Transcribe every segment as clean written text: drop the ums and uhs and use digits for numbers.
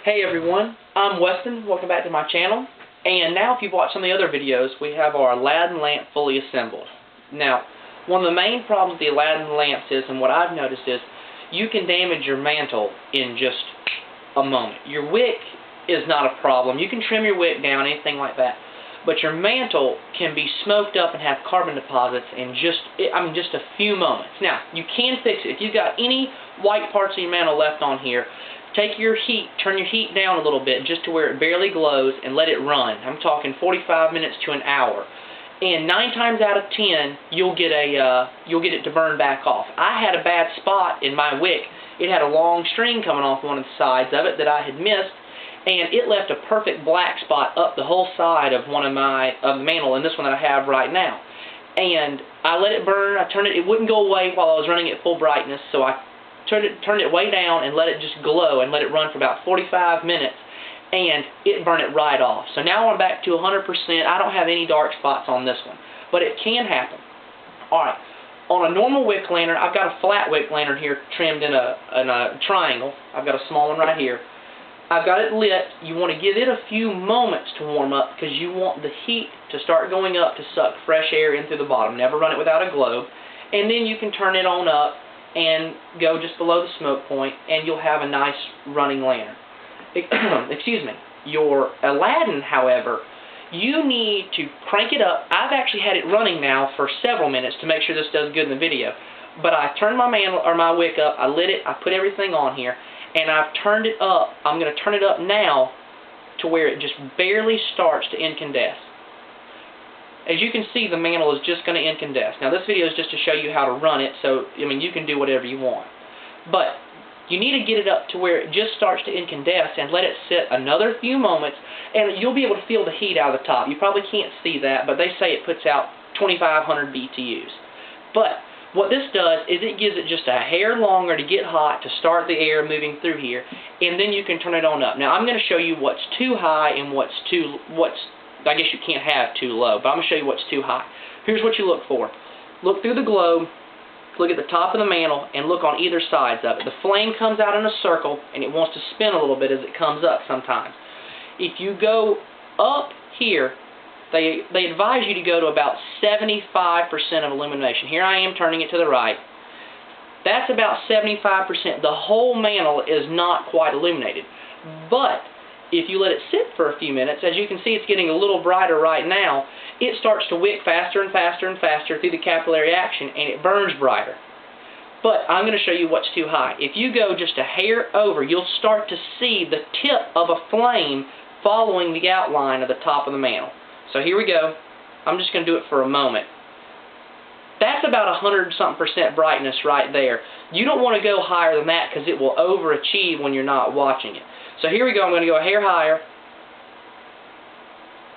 Hey everyone, I'm Weston. Welcome back to my channel. And now if you've watched some of the other videos, we have our Aladdin lamp fully assembled. Now, one of the main problems with the Aladdin lamps is, and what I've noticed is, you can damage your mantle in just a moment. Your wick is not a problem. You can trim your wick down, anything like that. But your mantle can be smoked up and have carbon deposits in just a few moments. Now, you can fix it. If you've got any white parts of your mantle left on here, take your heat, turn your heat down a little bit just to where it barely glows and let it run. I'm talking 45 minutes to an hour. And 9 times out of 10, you'll get it to burn back off. I had a bad spot in my wick. It had a long string coming off one of the sides of it that I had missed, and it left a perfect black spot up the whole side of one of the mantle, and this one that I have right now. And I let it burn. I turned it. It wouldn't go away while I was running at full brightness, so I turned it way down and let it just glow and let it run for about 45 minutes, and it burned it right off. So now I'm back to 100%. I don't have any dark spots on this one, but it can happen. Alright, on a normal wick lantern, I've got a flat wick lantern here trimmed in a triangle. I've got a small one right here. I've got it lit. You want to give it a few moments to warm up because you want the heat to start going up to suck fresh air in through the bottom. Never run it without a globe. And then you can turn it on up and go just below the smoke point, and you'll have a nice running lantern. Excuse me. Your Aladdin, however, you need to crank it up. I've actually had it running now for several minutes to make sure this does good in the video. But I turned my wick up, I lit it, I put everything on here, and I've turned it up. I'm going to turn it up now to where it just barely starts to incandesce. As you can see, the mantle is just going to incandesce. Now this video is just to show you how to run it, so you can do whatever you want. But you need to get it up to where it just starts to incandesce and let it sit another few moments, and you'll be able to feel the heat out of the top. You probably can't see that, but they say it puts out 2,500 BTUs. But what this does is it gives it just a hair longer to get hot, to start the air moving through here, and then you can turn it on up. Now I'm going to show you what's too high and I guess you can't have too low, but I'm going to show you what's too high. Here's what you look for. Look through the globe, look at the top of the mantle, and look on either sides of it. The flame comes out in a circle, and it wants to spin a little bit as it comes up sometimes. If you go up here, they advise you to go to about 75% of illumination. Here I am turning it to the right. That's about 75%. The whole mantle is not quite illuminated. But if you let it sit for a few minutes, as you can see it's getting a little brighter right now, it starts to wick faster and faster and faster through the capillary action, and it burns brighter. But I'm going to show you what's too high. If you go just a hair over, you'll start to see the tip of a flame following the outline of the top of the mantle. So here we go. I'm just going to do it for a moment. That's about 100-something% brightness right there. You don't want to go higher than that because it will overachieve when you're not watching it. So here we go. I'm going to go a hair higher.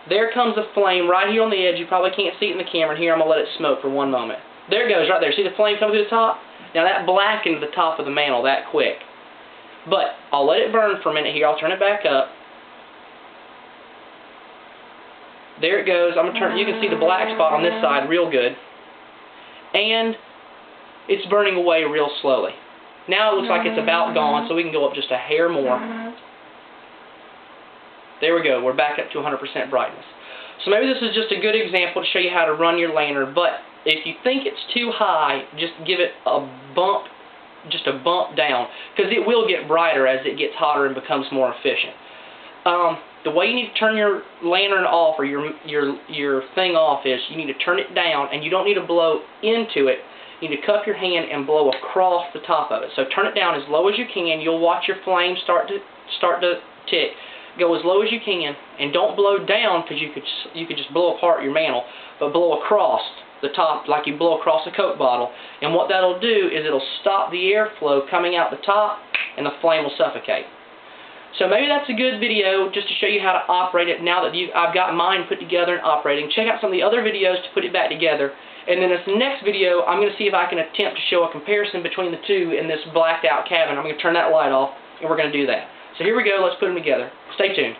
There comes the flame right here on the edge. You probably can't see it in the camera. And here I'm going to let it smoke for one moment. There it goes right there. See the flame coming through the top? Now that blackened the top of the mantle that quick. But I'll let it burn for a minute here. I'll turn it back up. There it goes. I'm going to turn. You can see the black spot on this side real good. And it's burning away real slowly. Now it looks like it's about gone, so we can go up just a hair more. There we go. We're back up to 100% brightness. So maybe this is just a good example to show you how to run your lantern, but if you think it's too high, just give it a bump, just a bump down, because it will get brighter as it gets hotter and becomes more efficient. The way you need to turn your lantern off, or your thing off, is you need to turn it down, and you don't need to blow into it. You need to cup your hand and blow across the top of it. So turn it down as low as you can. You'll watch your flame start to tick. Go as low as you can, and don't blow down because you could just blow apart your mantle, but blow across the top like you blow across a Coke bottle. And what that'll do is it'll stop the airflow coming out the top, and the flame will suffocate. So maybe that's a good video just to show you how to operate it now that I've got mine put together and operating. Check out some of the other videos to put it back together. And then this next video, I'm going to see if I can attempt to show a comparison between the two in this blacked out cabin. I'm going to turn that light off, and we're going to do that. So here we go. Let's put them together. Stay tuned.